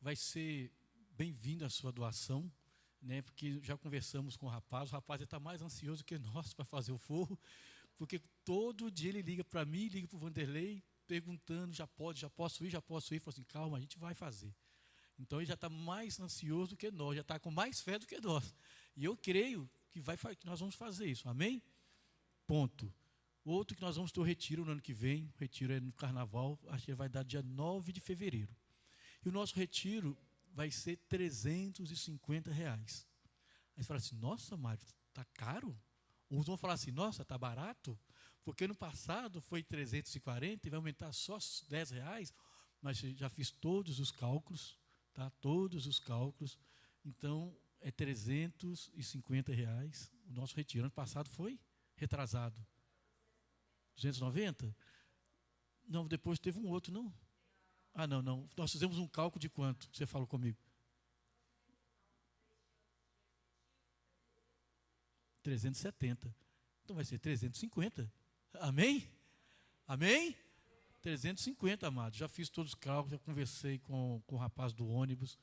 Vai ser bem-vindo a sua doação, né? Porque já conversamos com o rapaz está mais ansioso que nós para fazer o forro, porque todo dia ele liga para mim, liga para o Vanderlei, perguntando, já posso ir? Fala assim, calma, a gente vai fazer. Então ele já está mais ansioso do que nós, já está com mais fé do que nós. E eu creio que nós vamos fazer isso, amém? Ponto. Outro que nós vamos ter o retiro no ano que vem, o retiro é no carnaval, acho que vai dar dia 9 de fevereiro. E o nosso retiro vai ser R$350. Aí você fala assim, nossa, Mário, está caro? Uns vão falar assim, nossa, está barato? Porque no passado foi 340 e vai aumentar só R$10. Mas já fiz todos os cálculos, tá? Todos os cálculos. Então, é R$350 o nosso retiro. Ano passado foi retrasado. 290? Não, depois teve um outro, não? Ah, não. Nós fizemos um cálculo de quanto? Você falou comigo. 370. Então vai ser 350. Amém? Amém? 350, amados. Já fiz todos os cálculos, já conversei com o rapaz do ônibus.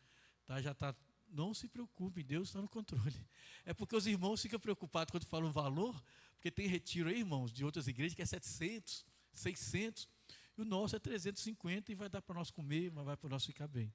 Tá? Já está. Não se preocupe, Deus está no controle. É porque os irmãos ficam preocupados quando falam o valor, porque tem retiro aí, irmãos, de outras igrejas que é 700, 600, e o nosso é 350 e vai dar para nós comer, mas vai para nós ficar bem.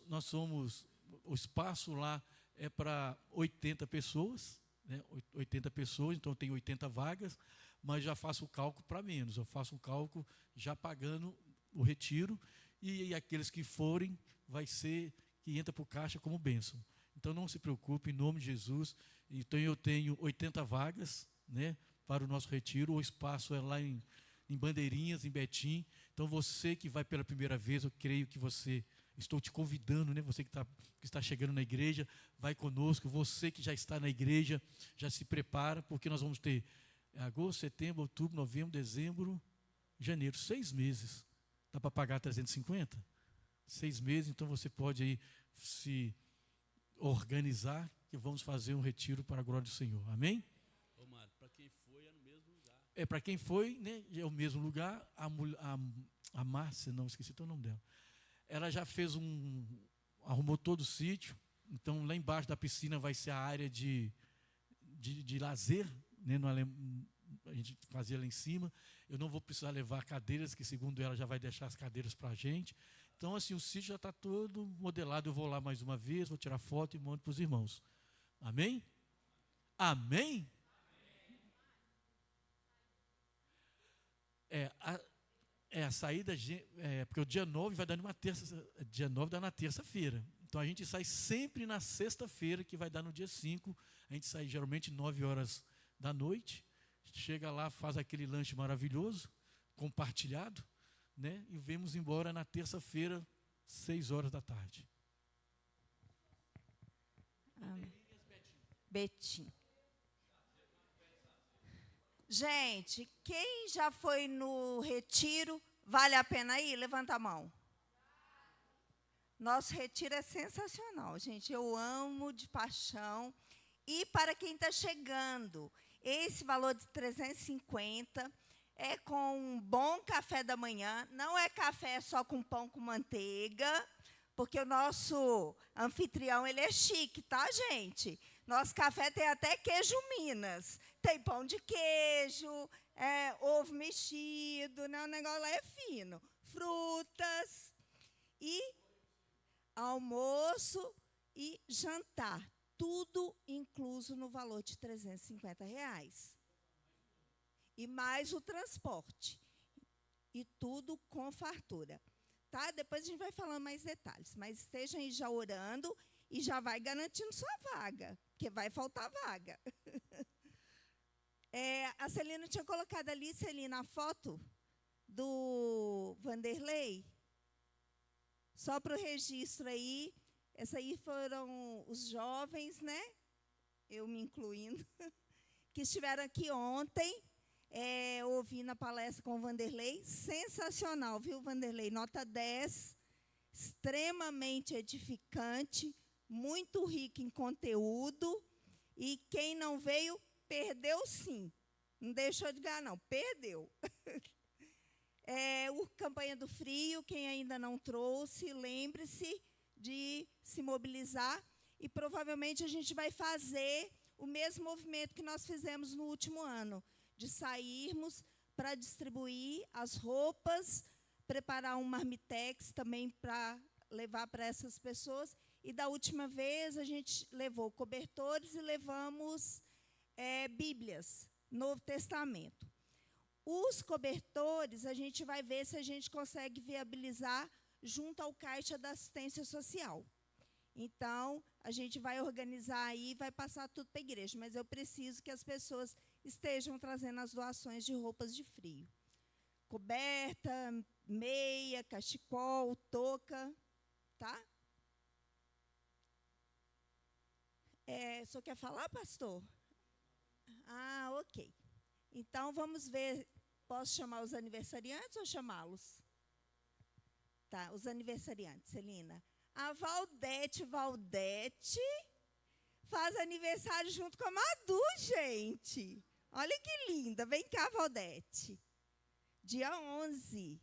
Nós somos, o espaço lá é para 80 pessoas, né? 80 pessoas, então tem 80 vagas, mas já faço o cálculo para menos, eu faço um cálculo já pagando o retiro, e aqueles que forem, vai ser que entra para o caixa como bênção. Então não se preocupe, em nome de Jesus. Então eu tenho 80 vagas, né, para o nosso retiro, o espaço é lá em Bandeirinhas, em Betim. Então você que vai pela primeira vez, eu creio que estou te convidando, né, você que está chegando na igreja, vai conosco. Você que já está na igreja, já se prepara, porque nós vamos ter agosto, setembro, outubro, novembro, dezembro, janeiro, 6 meses. Dá para pagar 350? 6 meses, então você pode aí se organizar, que vamos fazer um retiro para a glória do Senhor. Amém? Ô, Mário, para quem foi, é no mesmo lugar. É, para quem foi, né, é o mesmo lugar. A Márcia, não, esqueci o nome dela. Ela já fez arrumou todo o sítio. Então, lá embaixo da piscina vai ser a área de lazer, né, a gente fazia lá em cima. Eu não vou precisar levar cadeiras, que segundo ela já vai deixar as cadeiras para a gente. Então, assim, o sítio já está todo modelado. Eu vou lá mais uma vez, vou tirar foto e mando para os irmãos. Amém? Amém? A saída, porque o dia 9 vai dar numa terça, dia 9 dá na terça-feira. Então a gente sai sempre na sexta-feira, que vai dar no dia 5. A gente sai geralmente 9 horas da noite. Chega lá, faz aquele lanche maravilhoso, compartilhado, né? E vamos embora na terça-feira, 6 horas da tarde. Betim. Gente, quem já foi no retiro, vale a pena ir? Levanta a mão. Nosso retiro é sensacional, gente. Eu amo de paixão. E para quem está chegando, esse valor de 350 é com um bom café da manhã. Não é café só com pão com manteiga, porque o nosso anfitrião, ele é chique, tá, gente? Nosso café tem até queijo Minas. Tem pão de queijo, ovo mexido, né? O negócio lá é fino. Frutas e almoço e jantar. Tudo incluso no valor de R$350. E mais o transporte. E tudo com fartura. Tá? Depois a gente vai falando mais detalhes. Mas estejam aí já orando e já vai garantindo sua vaga, porque vai faltar vaga. A Celina tinha colocado ali, Celina, a foto do Vanderlei. Só para o registro aí. Essa aí foram os jovens, né? Eu me incluindo, que estiveram aqui ontem, ouvindo a palestra com o Vanderlei. Sensacional, viu, Vanderlei? Nota 10, extremamente edificante, muito rico em conteúdo. E quem não veio, perdeu sim. Não deixou de ganhar, não. Perdeu. O Campanha do Frio, quem ainda não trouxe, lembre-se de se mobilizar. E provavelmente a gente vai fazer o mesmo movimento que nós fizemos no último ano, de sairmos para distribuir as roupas, preparar um marmitex também para levar para essas pessoas. E da última vez a gente levou cobertores e levamos Bíblias, Novo Testamento. Os cobertores, a gente vai ver se a gente consegue viabilizar junto ao Caixa da Assistência Social. Então, a gente vai organizar aí e vai passar tudo para a igreja. Mas eu preciso que as pessoas estejam trazendo as doações de roupas de frio. Coberta, meia, cachecol, touca, tá? O senhor quer falar, pastor? Ah, ok. Então, vamos ver. Posso chamar os aniversariantes ou chamá-los? Tá, os aniversariantes, Celina. A Valdete faz aniversário junto com a Madu, gente. Olha que linda. Vem cá, Valdete. Dia 11.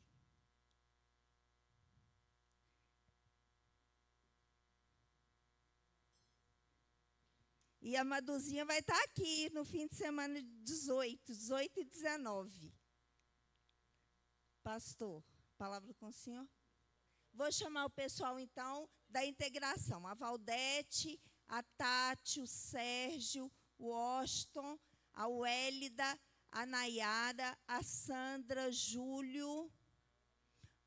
E a Maduzinha vai estar aqui no fim de semana 18 e 19. Pastor, palavra com o senhor. Vou chamar o pessoal, então, da integração. A Valdete, a Tati, o Sérgio, o Washington, a Wélida, a Nayara, a Sandra, Júlio,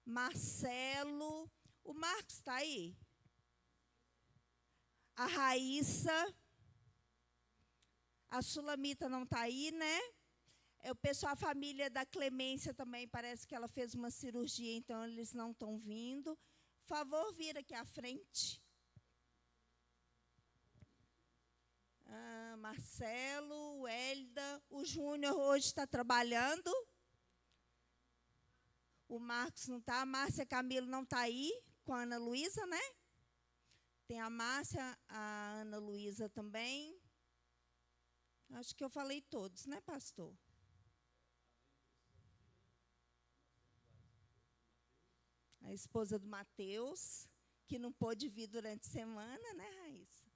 Marcelo. O Marcos está aí? A Raíssa. A Sulamita não está aí, né? O pessoal, a família da Clemência também, parece que ela fez uma cirurgia, então eles não estão vindo. Por favor, vir aqui à frente. Marcelo, o Hélida, o Júnior hoje está trabalhando. O Marcos não está, a Márcia Camilo não está aí, com a Ana Luísa, né? Tem a Márcia, a Ana Luísa também. Acho que eu falei todos, né, pastor? A esposa do Mateus, que não pôde vir durante a semana, né, Raíssa?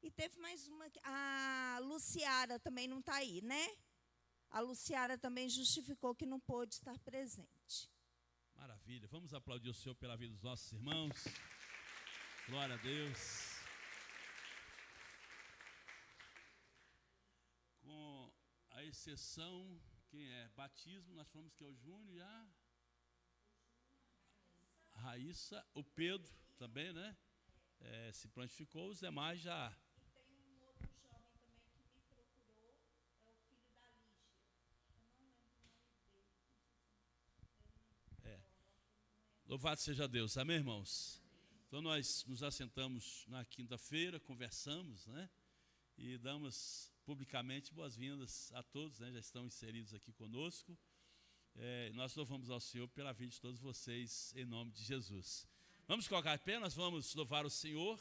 E teve mais uma, a Luciara também não está aí, né? A Luciara também justificou que não pôde estar presente. Maravilha. Vamos aplaudir o Senhor pela vida dos nossos irmãos. Glória a Deus. Com a exceção, quem é? Batismo, nós falamos que é o Júnior e a Raíssa, o Pedro também, né? Se prontificou, os demais já. E tem um outro jovem também que me procurou, é o filho da Lígia. Eu não lembro o nome dele. Louvado seja Deus, amém, irmãos? Então nós nos assentamos na quinta-feira, conversamos, né? E damos publicamente boas-vindas a todos, né? Já estão inseridos aqui conosco. Nós louvamos ao Senhor pela vida de todos vocês, em nome de Jesus. Vamos colocar de pé, nós vamos louvar o Senhor,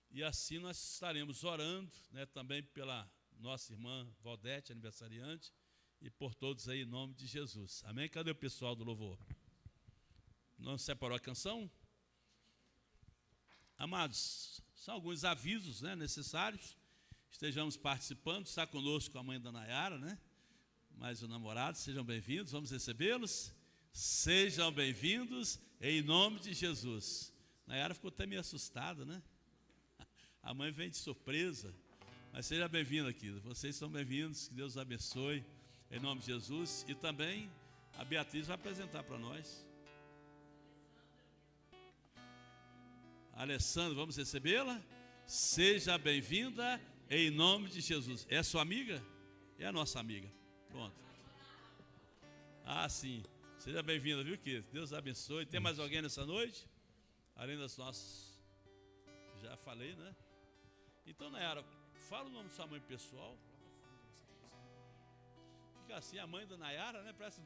e assim nós estaremos orando, né, também pela nossa irmã Valdete, aniversariante, e por todos aí, em nome de Jesus. Amém? Cadê o pessoal do louvor? Não separou a canção? Amados, são alguns avisos, né, necessários. Estejamos participando, está conosco a mãe da Nayara, né? Mais o namorado, sejam bem-vindos, vamos recebê-los. Sejam bem-vindos em nome de Jesus. Nayara ficou até meio assustada, né? A mãe vem de surpresa, mas seja bem-vinda aqui. Vocês são bem-vindos, que Deus os abençoe em nome de Jesus. E também a Beatriz vai apresentar para nós. Alessandra, vamos recebê-la? Seja bem-vinda em nome de Jesus. É a sua amiga? É a nossa amiga. Pronto. Sim. Seja bem-vinda, viu, querido? Deus abençoe. Tem mais alguém nessa noite? Além das nossas. Já falei, né? Então, Nayara, fala o nome de sua mãe pessoal. Fica assim, a mãe da Nayara, né? Parece